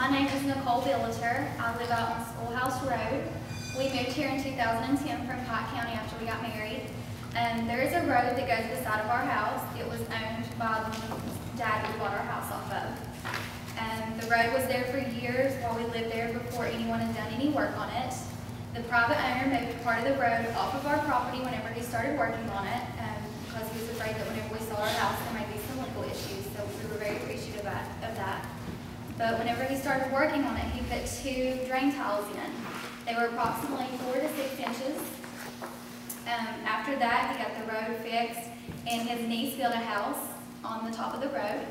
My name is Nicole Billiter. I live out on Schoolhouse Road. We moved here in 2010 from Pike County after we got married. There is a road that goes beside of our house. It was owned by the dad we bought our house off of. The road was there for years while we lived there before anyone had done any work on it. The private owner moved part of the road off of our property whenever he started working on it because he was afraid that whenever we sold our house there might be some legal issues, so we were very appreciative of that. But whenever he started working on it, he put 2 drain tiles in. They were approximately 4 to 6 inches. After that, he got the road fixed, and his niece built a house on the top of the road.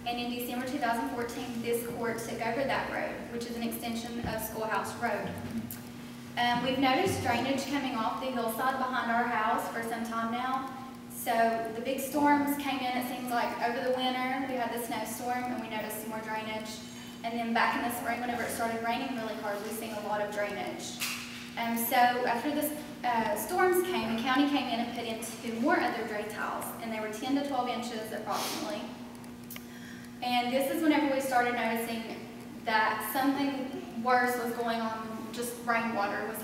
And in December 2014, this court took over that road, which is an extension of Schoolhouse Road. We've noticed drainage coming off the hillside behind our house for some time now. So the big storms came in, it seems like over the winter, we had the snowstorm and we noticed some more drainage. And then back in the spring, whenever it started raining really hard, we've seen a lot of drainage. So after the storms came, the county came in and put in 2 more other drain tiles, and they were 10 to 12 inches approximately. And this is whenever we started noticing that something worse was going on, just rainwater was,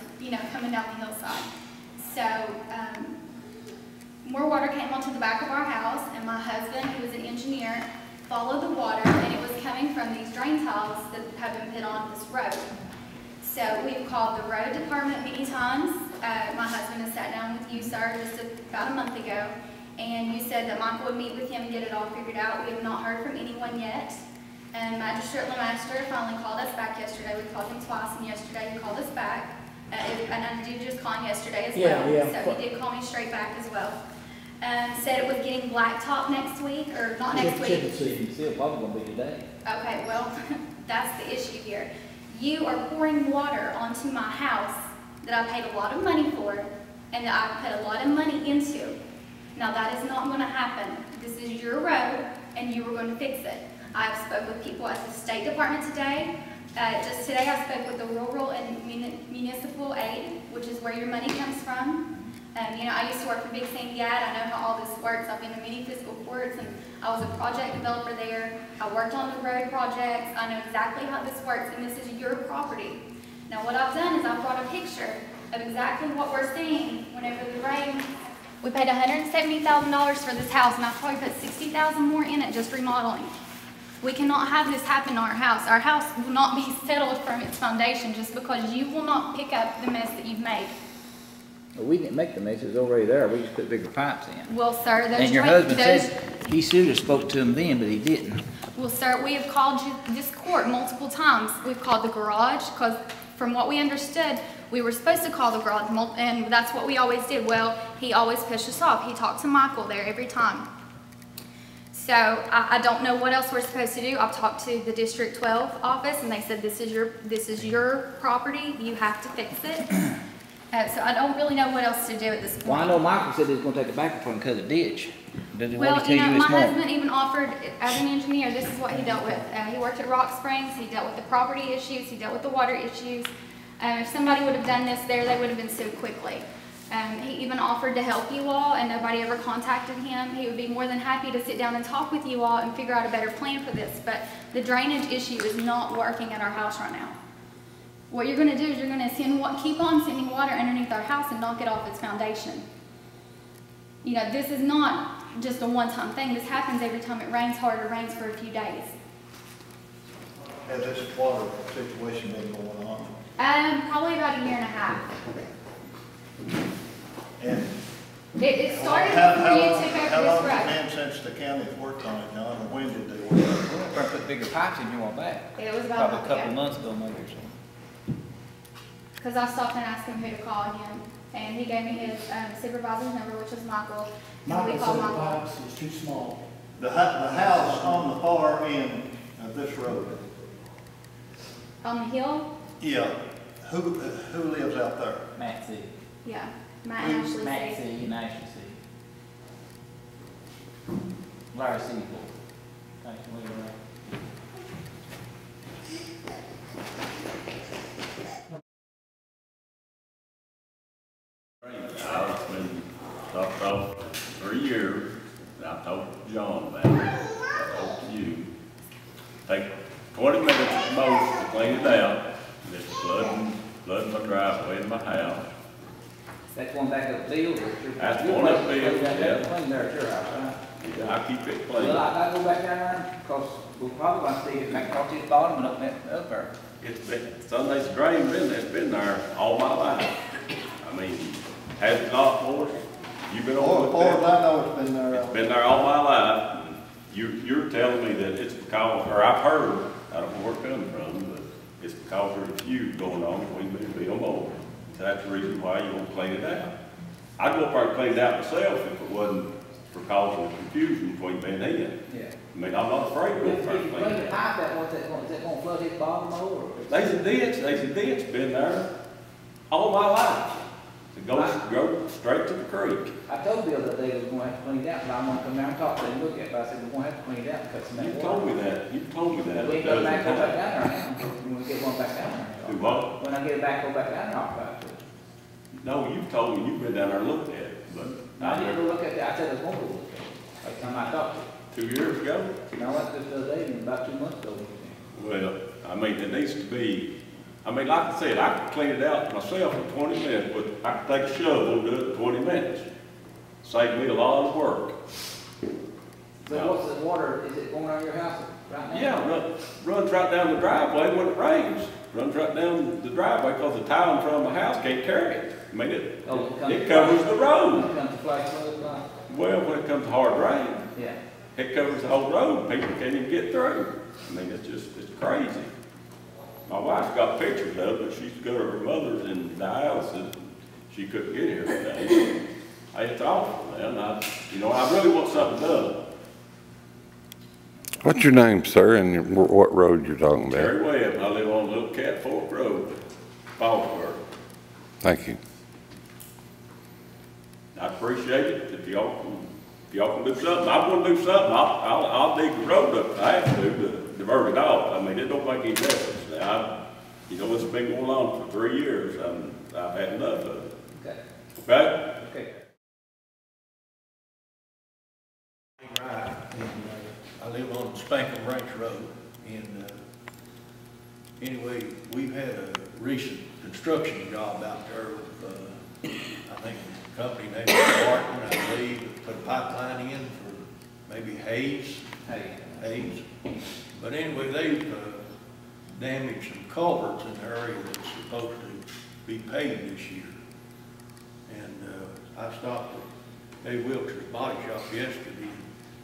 coming down the hillside. So more water came onto the back of our house, and my husband, who was an engineer, followed the water, and it was coming from these drain tiles that have been put on this road. So we've called the road department many times. My husband has sat down with you, sir, just about a month ago, and you said that Michael would meet with him and get it all figured out. We have not heard from anyone yet. Magistrate LeMaster finally called us back yesterday. We called him twice, and yesterday he called us back. And I did just call him yesterday as well, so he did call me straight back as well. Said it was getting blacktop next week, or not next week. It's still probably going to be today. Okay, well, that's the issue here. You are pouring water onto my house that I paid a lot of money for and that I put a lot of money into. Now that is not going to happen. This is your road and you are going to fix it. I've spoke with people at the State Department today. Just today I spoke with the Rural and Municipal Aid, which is where your money comes from. I used to work for Big Sandy Ad. I know how all this works. I've been to many fiscal courts, and I was a project developer there. I worked on the road projects. I know exactly how this works, and this is your property. Now what I've done is I've brought a picture of exactly what we're seeing whenever the rain. We paid $170,000 for this house, and I've probably put $60,000 more in it just remodeling. We cannot have this happen to our house. Our house will not be settled from its foundation just because you will not pick up the mess that you've made. Well, we didn't make the mess, it was already there. We just put bigger pipes in. Well, sir, those and your husband said he should have spoke to him then, but he didn't. Well, sir, we have called this court multiple times. We've called the garage because from what we understood, we were supposed to call the garage, and that's what we always did. Well, he always pushed us off. He talked to Michael there every time. So I don't know what else we're supposed to do. I've talked to the District 12 office, and they said this is your property. You have to fix it. So I don't really know what else to do at this point. Well, I know Michael said he was going to take it back before and cut a ditch. Well, my husband even offered, as an engineer, this is what he dealt with. He worked at Rock Springs. He dealt with the property issues. He dealt with the water issues. If somebody would have done this there, they would have been sued quickly. He even offered to help you all, and nobody ever contacted him. He would be more than happy to sit down and talk with you all and figure out a better plan for this. But the drainage issue is not working at our house right now. What you're going to do is you're going to keep on sending water underneath our house and knock it off its foundation. This is not just a one-time thing. This happens every time it rains hard or rains for a few days. Has this water situation been going on? Probably about 1.5 years. And it started before you took over this road. How long has it been since the county's worked on it, John, or when did they work on it? We're going to put bigger pipes in here on back. It was about probably a couple of months ago, maybe or something. Because I stopped and asked him who to call again, and he gave me his supervisor's number, which was Michael. Michael said the pipes is too small. The house on the far end of this road. On the hill? Yeah. Who lives out there? Matt C. Yeah. Matt and Ashley Matt C. and Ashley C. Larry C. Thank you. I've been stopped off for a year, and I told John about it. I told you. Take 20 minutes the most to clean it out. And it's flooding my driveway and my house. That's one back up field. That's one up field, yeah. Clean there at your house, right? I keep it clean. Well, I go back down there, because we'll probably want to see it back across this bottom and up there. It's been, Sunday's drain it's been there all my life. I mean, has it not for us? You've been As over far as with I know, it's been there. It's been there all my life. You're telling me that it's because, or I've heard, I don't know where it comes from, but it's because there's a feud going on between me and Bill Moore. That's the reason why you won't clean it out. I'd go up there and clean it out myself if it wasn't for causing confusion between me and him. Yeah. I mean, I'm not afraid to go up there and clean If you it out. pipe that, is that gonna flood his bottom or? There's a ditch been there all my life. It go straight to the creek. I told Bill that they was gonna have to clean it out, but I'm gonna come down and talk to him, look at it, but I said, we're gonna have to clean it out and cut some of You that told water. me that, you told me that. We ain't go back, go back down there now, when we get one back down there. Do what? When I get it back, go back down there, I'll pipe it. No, you've told me, you've been down there and looked at it, but I didn't go look at it, I said I was gonna go look at it, like time I talked to him. 2 years ago. No, that's just the other day, about 2 months ago. Well, I mean, it needs to be, I mean, like I said, I could clean it out myself in 20 minutes, but I could take a shovel and do it in 20 minutes. Save me a lot of work. So what's the water, is it going on your house right now? Yeah, runs right down the driveway when it rains. Runs right down the driveway because the tile in front of my house can't carry it. I mean, it covers the road. When it comes to flash flood, like? Well, when it comes to hard rain, Yeah. it covers the whole road. People can't even get through. I mean, it's crazy. My wife's got pictures of it. She's got her mother's in dialysis. She couldn't get here today. It's awful, man. I really want something done. What's your name, sir, and what road you're talking about? Terry Webb. I live on Little Cat Fork Road, Fallsburg. Thank you. I appreciate it. If y'all can do something, I want to do something. I'll dig the road up. I have to divert it off. I mean, it don't make any difference. Now, it's been going on for 3 years. I've had enough of it. Okay. Okay? Okay. Right, and I live on Spankum Ranch Road, and anyway, we've had a recent construction job out there with, I think the company named Martin, I believe, put a pipeline in for maybe Hayes. But anyway, they've damaged some culverts in the area that's supposed to be paved this year. And I stopped at Dave Wiltshire's body shop yesterday.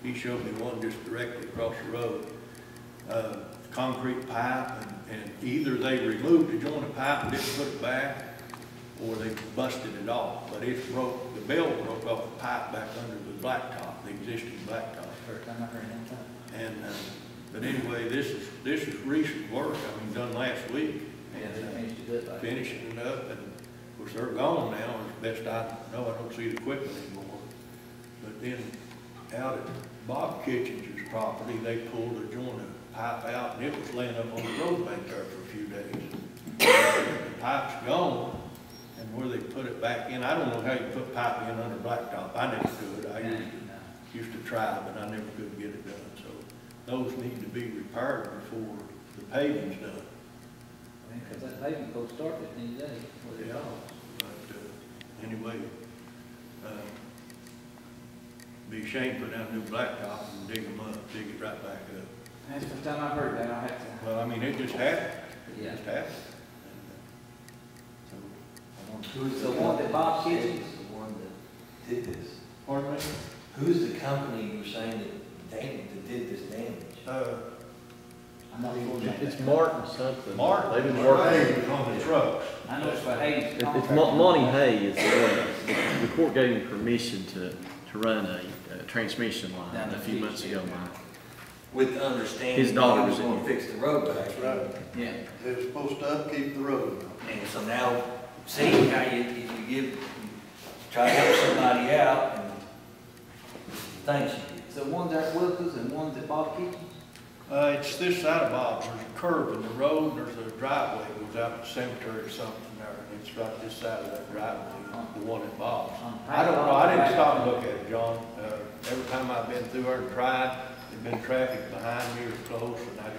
He showed me one just directly across the road, concrete pipe, and either they removed the jointed pipe and didn't put it back, or they busted it off. But it's broke, the belt broke off the pipe back under the blacktop, the existing blacktop. First time I heard that. And, but anyway, this is recent work, I mean, done last week. Yeah, they finished it good. Like Finishing it up, and of course, they're gone now, as best I know. I don't see the equipment anymore. But then, out at Bob Kitchens' property, they pulled a jointed pipe out, and it was laying up on the road bank there for a few days. The pipe's gone, and where they put it back in, I don't know how you put pipe in under blacktop. I never could. I used to try, but I never could get it done. So those need to be repaired before the paving's done. because that pavement goes start it any day with it all. But anyway, be a shame to put down new blacktop and dig them up, dig it right back up. That's the first time I've heard that. I'll have to. Well, I mean, it just happened. It Yeah. just happened. So, I want to. Who's the one that Bob Kitchens? The one that did this? Pardon me? Who's the company you were saying that did this damage? I'm not sure. It's Martin something. Martin. They've been working. Hayes on the trucks. I know it's for Hayes. It's Monty Hay is the one. The court gave him permission to run a transmission line a few months ago. With the understanding His daughter he was was in going to fix the road back. That's right. Yeah. They're supposed to upkeep the road. And so now, seeing how if you try to help somebody out, and thanks you did. So one's at Wilkes and one's at Bob Kitchens? It's this side of Bob's. There's a curve in the road, and there's a driveway that goes out to the cemetery or something there, and it's right this side of that driveway, the one at Bob's. I don't know, I didn't stop and look at it, John. Every time I've been through there and tried, there's been traffic behind me or close, and I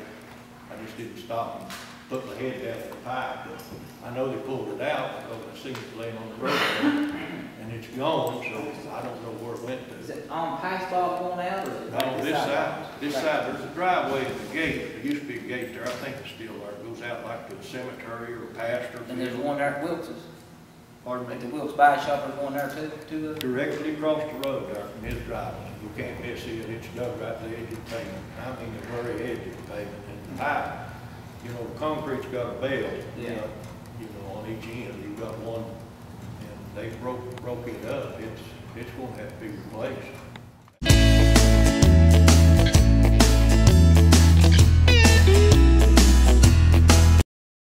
I just didn't stop and put my head down the pipe, but I know they pulled it out because I seen it laying on the road, and it's gone, so I don't know where it went Is to. it on past Bob going out, or is it? No, this side, there's a driveway at the gate, there used to be a gate there, I think it's still there, it goes out like to the cemetery or pasture. And there's one there at Wilkes's, Pardon like me? the Wilkes Buy Shop, there's one there too, Directly across the road there from his driveway. You can't miss it, it's dug right to the edge of the pavement. I mean, the very edge of the pavement. And the pipe, you know, the concrete's got a belt, Yeah. you know, on each end. You've got one, and they broke it up. It's gonna have to be replaced.